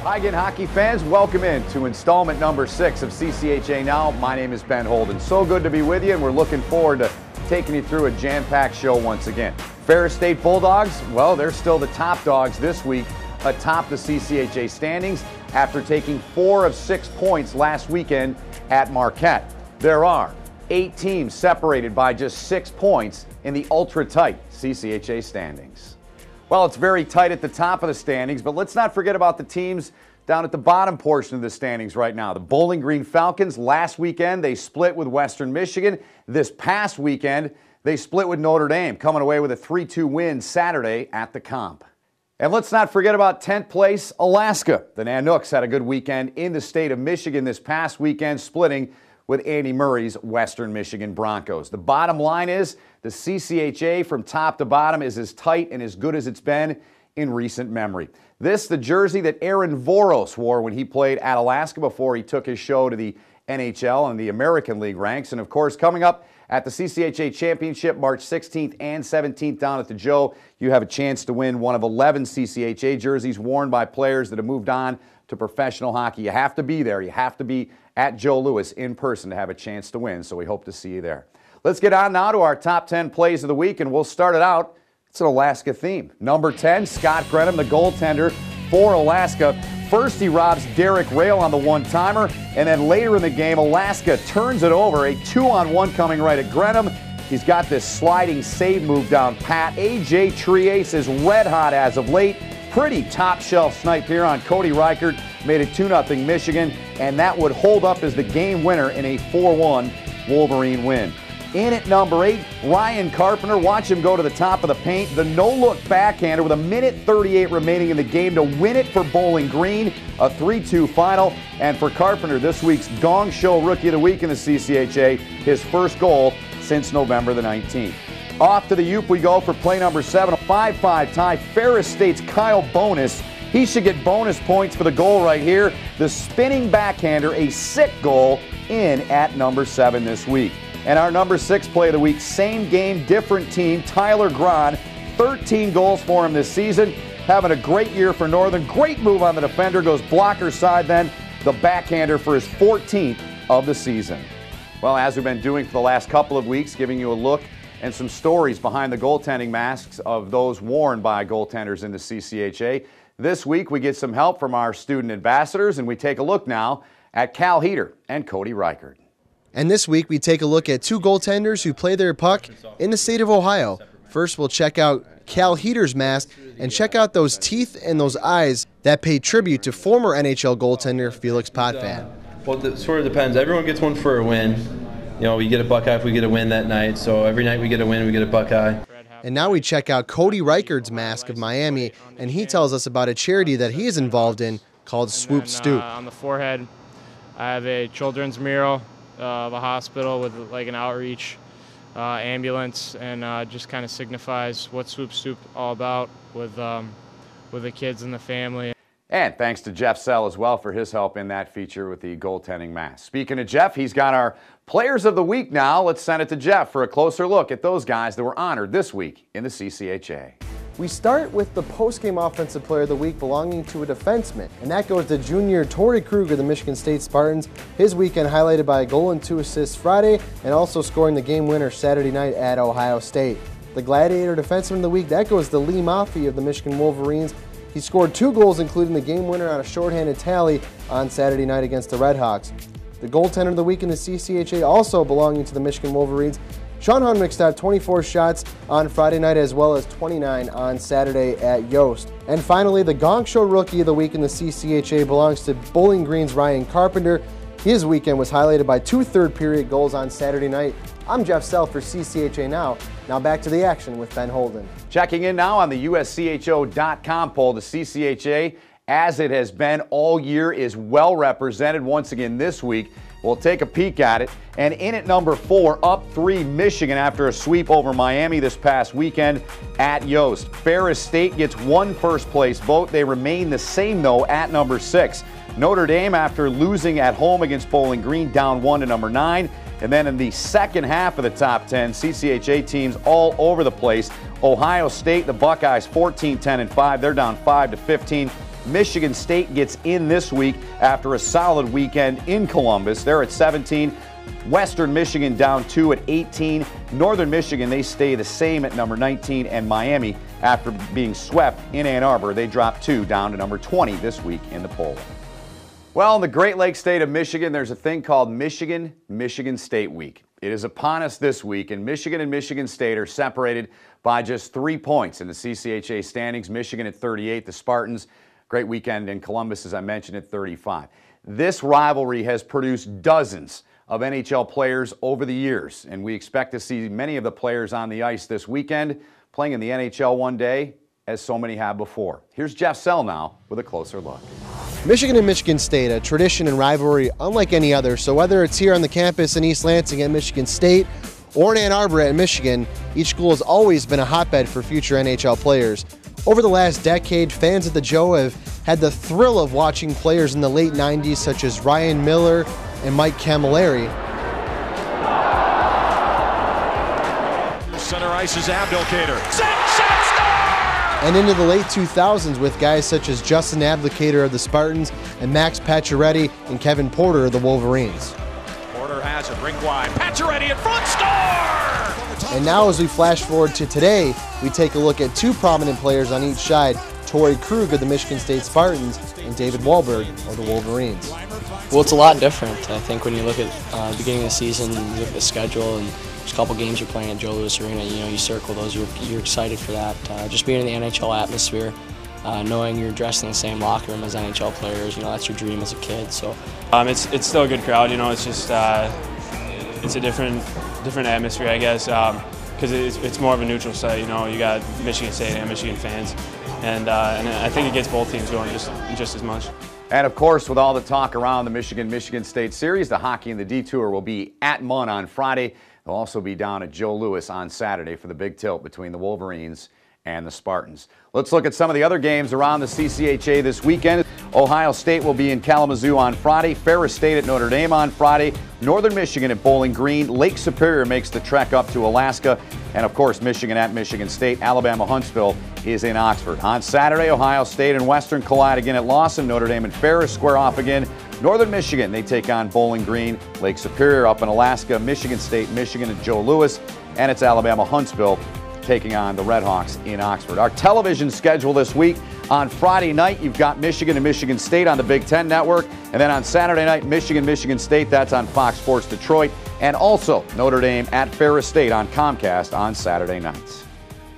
Hi again, hockey fans. Welcome in to installment number 6 of CCHA Now. My name is Ben Holden. So good to be with you, and we're looking forward to taking you through a jam-packed show once again. Ferris State Bulldogs, well, they're still the top dogs this week atop the CCHA standings after taking 4 of 6 points last weekend at Marquette. There are 8 teams separated by just 6 points in the ultra-tight CCHA standings. Well, it's very tight at the top of the standings, but let's not forget about the teams down at the bottom portion of the standings right now. The Bowling Green Falcons, last weekend, they split with Western Michigan. This past weekend, they split with Notre Dame, coming away with a 3-2 win Saturday at the Comp. And let's not forget about 10th place Alaska. The Nanooks had a good weekend in the state of Michigan this past weekend, splitting with Andy Murray's Western Michigan Broncos. The bottom line is the CCHA from top to bottom is as tight and as good as it's been in recent memory. This, the jersey that Aaron Voros wore when he played at Alaska before he took his show to the NHL and the American League ranks. And of course, coming up at the CCHA Championship, March 16th and 17th down at the Joe, you have a chance to win one of 11 CCHA jerseys worn by players that have moved on to professional hockey. You have to be there. You have to be at Joe Louis in person to have a chance to win, so we hope to see you there. Let's get on now to our top 10 plays of the week, and we'll start it out. It's an Alaska theme. Number 10, Scott Grenham, the goaltender for Alaska. First, he robs Derek Rail on the one-timer, and then later in the game, Alaska turns it over. A 2-on-1 coming right at Grenham. He's got this sliding save move down pat. A.J. Triace is red hot as of late. Pretty top-shelf snipe here on Cody Reichert. Made it 2-0 Michigan, and that would hold up as the game winner in a 4-1 Wolverine win. In at number 8, Ryan Carpenter. Watch him go to the top of the paint. The no-look backhander with 1:38 remaining in the game to win it for Bowling Green. A 3-2 final. And for Carpenter, this week's Gong Show Rookie of the Week in the CCHA, his first goal since November the 19th. Off to the Yoop we go for play number 7. A 5-5 tie. Ferris State's Kyle Bonus. He should get bonus points for the goal right here. The spinning backhander, a sick goal in at number 7 this week. And our number 6 play of the week, same game, different team, Tyler Grahn. 13 goals for him this season. Having a great year for Northern. Great move on the defender. Goes blocker side then. The backhander for his 14th of the season. Well, as we've been doing for the last couple of weeks, giving you a look and some stories behind the goaltending masks of those worn by goaltenders in the CCHA. This week, we get some help from our student ambassadors, and we take a look now at Cal Heater and Cody Reichert. And this week, we take a look at 2 goaltenders who play their puck in the state of Ohio. First, we'll check out Cal Heater's mask and check out those teeth and those eyes that pay tribute to former NHL goaltender Felix Potvin. Well, it sort of depends. Everyone gets one for a win. You know, we get a Buckeye if we get a win that night. So every night we get a win, we get a Buckeye. And now we check out Cody Reichert's mask of Miami, and he tells us about a charity that he is involved in called Swoop Stoop. On the forehead, I have a children's mural of a hospital with like an outreach ambulance, and just kind of signifies what Swoop Stoop all about with the kids and the family. And thanks to Jeff Sell as well for his help in that feature with the goaltending mask. Speaking of Jeff, he's got our Players of the Week now. Let's send it to Jeff for a closer look at those guys that were honored this week in the CCHA. We start with the post-game Offensive Player of the Week belonging to a defenseman, and that goes to junior Torrey Kruger, the Michigan State Spartans. His weekend highlighted by a goal and 2 assists Friday, and also scoring the game winner Saturday night at Ohio State. The Gladiator Defenseman of the Week, that goes to Lee Maffey of the Michigan Wolverines. He scored 2 goals, including the game winner on a shorthanded tally on Saturday night against the Redhawks. The goaltender of the week in the CCHA, also belonging to the Michigan Wolverines, Sean Hunwickstad, 24 shots on Friday night as well as 29 on Saturday at Yost. And finally, the Gong Show Rookie of the Week in the CCHA belongs to Bowling Green's Ryan Carpenter. His weekend was highlighted by 2 third-period goals on Saturday night. I'm Jeff Sell for CCHA Now. Now back to the action with Ben Holden. Checking in now on the USCHO.com poll, the CCHA, as it has been all year, is well represented once again this week. We'll take a peek at it. And in at number 4, up 3, Michigan after a sweep over Miami this past weekend at Yost. Ferris State gets 1 first-place vote. They remain the same, though, at number 6. Notre Dame, after losing at home against Bowling Green, down 1 to number 9. And then in the second half of the top 10, CCHA teams all over the place. Ohio State, the Buckeyes, 14-10-5. They're down 5 to 15. Michigan State gets in this week after a solid weekend in Columbus. They're at 17. Western Michigan down 2 at 18. Northern Michigan, they stay the same at number 19. And Miami, after being swept in Ann Arbor, they drop 2 down to number 20 this week in the poll. Well, in the Great Lakes state of Michigan, there's a thing called Michigan State Week. It is upon us this week, and Michigan State are separated by just 3 points in the CCHA standings. Michigan at 38, the Spartans, great weekend in Columbus, as I mentioned, at 35. This rivalry has produced dozens of NHL players over the years, and we expect to see many of the players on the ice this weekend playing in the NHL one day, as so many have before. Here's Ccha Now with a closer look. Michigan and Michigan State, a tradition and rivalry unlike any other, so whether it's here on the campus in East Lansing at Michigan State or in Ann Arbor at Michigan, each school has always been a hotbed for future NHL players. Over the last decade, fans at the Joe have had the thrill of watching players in the late 90s such as Ryan Miller and Mike Camilleri. Center ice is Abdelkader. And into the late 2000s with guys such as Justin Abdelkader of the Spartans and Max Pacioretty and Kevin Porter of the Wolverines. Porter has it, rink wide. Pacioretty in front, score! And now as we flash forward to today, we take a look at 2 prominent players on each side, Torrey Krug of the Michigan State Spartans and David Wahlberg of the Wolverines. Well, it's a lot different. I think when you look at the beginning of the season, you look at the schedule, and there's a couple games you're playing at Joe Louis Arena, you circle those, you're excited for that. Just being in the NHL atmosphere, knowing you're dressed in the same locker room as NHL players, that's your dream as a kid. So it's still a good crowd, it's just it's a different atmosphere, I guess, because it's more of a neutral site. You got Michigan State and Michigan fans, and I think it gets both teams going just as much. And of course, with all the talk around the Michigan State series, the hockey and the detour will be at Munn on Friday. They'll also be down at Joe Louis on Saturday for the big tilt between the Wolverines and the Spartans. Let's look at some of the other games around the CCHA this weekend. Ohio State will be in Kalamazoo on Friday. Ferris State at Notre Dame on Friday. Northern Michigan at Bowling Green. Lake Superior makes the trek up to Alaska. And of course, Michigan at Michigan State. Alabama Huntsville is in Oxford. On Saturday, Ohio State and Western collide again at Lawson. Notre Dame and Ferris square off again. Northern Michigan, they take on Bowling Green. Lake Superior up in Alaska. Michigan State, Michigan at Joe Louis. And it's Alabama Huntsville taking on the Redhawks in Oxford. Our television schedule this week: on Friday night, you've got Michigan and Michigan State on the Big Ten Network. And then on Saturday night, Michigan State, that's on Fox Sports Detroit. And also Notre Dame at Ferris State on Comcast on Saturday nights.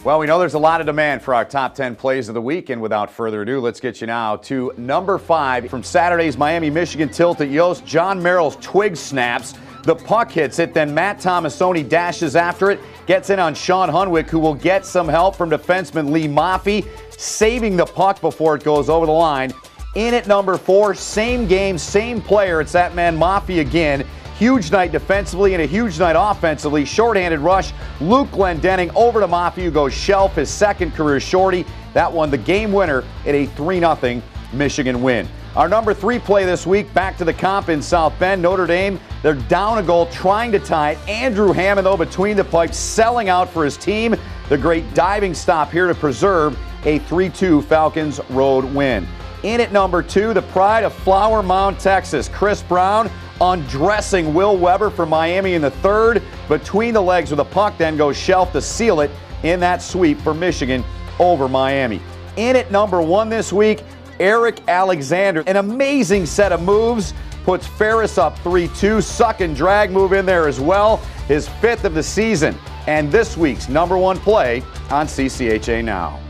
Well, we know there's a lot of demand for our top 10 plays of the week, and without further ado, let's get you now to number 5 from Saturday's Miami-Michigan tilt at Yost. John Merrill's twig snaps. The puck hits it, then Matt Tomasoni dashes after it, gets in on Sean Hunwick, who will get some help from defenseman Lee Maffey, saving the puck before it goes over the line. In at number 4, same game, same player. It's that man Maffey again. Huge night defensively and a huge night offensively. Shorthanded rush. Luke Glendening over to Maffey, who goes shelf, his second career shorty. That one, the game winner at a 3-0 Michigan win. Our number 3 play this week, back to the comp in South Bend. Notre Dame, they're down a goal, trying to tie it. Andrew Hammond, though, between the pipes, selling out for his team. The great diving stop here to preserve a 3-2 Falcons road win. In at number 2, the pride of Flower Mound, Texas. Chris Brown undressing Will Weber for Miami in the third. Between the legs with a puck, then goes shelf to seal it in that sweep for Michigan over Miami. In at number 1 this week, Eric Alexander. An amazing set of moves. Puts Ferris up 3-2. Suck and drag move in there as well. His 5th of the season. And this week's number 1 play on CCHA Now.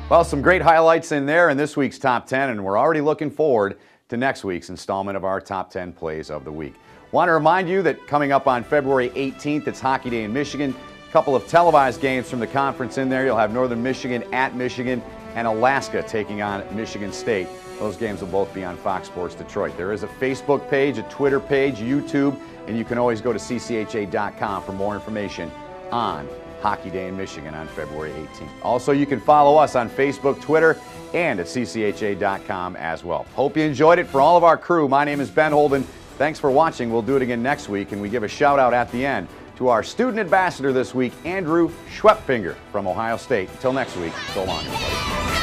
Well, some great highlights in there in this week's Top 10, and we're already looking forward to next week's installment of our Top 10 Plays of the Week. Want to remind you that coming up on February 18th, it's Hockey Day in Michigan. A couple of televised games from the conference in there. You'll have Northern Michigan at Michigan and Alaska taking on Michigan State. Those games will both be on Fox Sports Detroit. There is a Facebook page, a Twitter page, YouTube, and you can always go to ccha.com for more information on Hockey Day in Michigan on February 18th. Also, you can follow us on Facebook, Twitter, and at ccha.com as well. Hope you enjoyed it. For all of our crew, my name is Ben Holden. Thanks for watching. We'll do it again next week, and we give a shout out at the end to our student ambassador this week, Andrew Schwepfinger from Ohio State. Until next week, so long, everybody.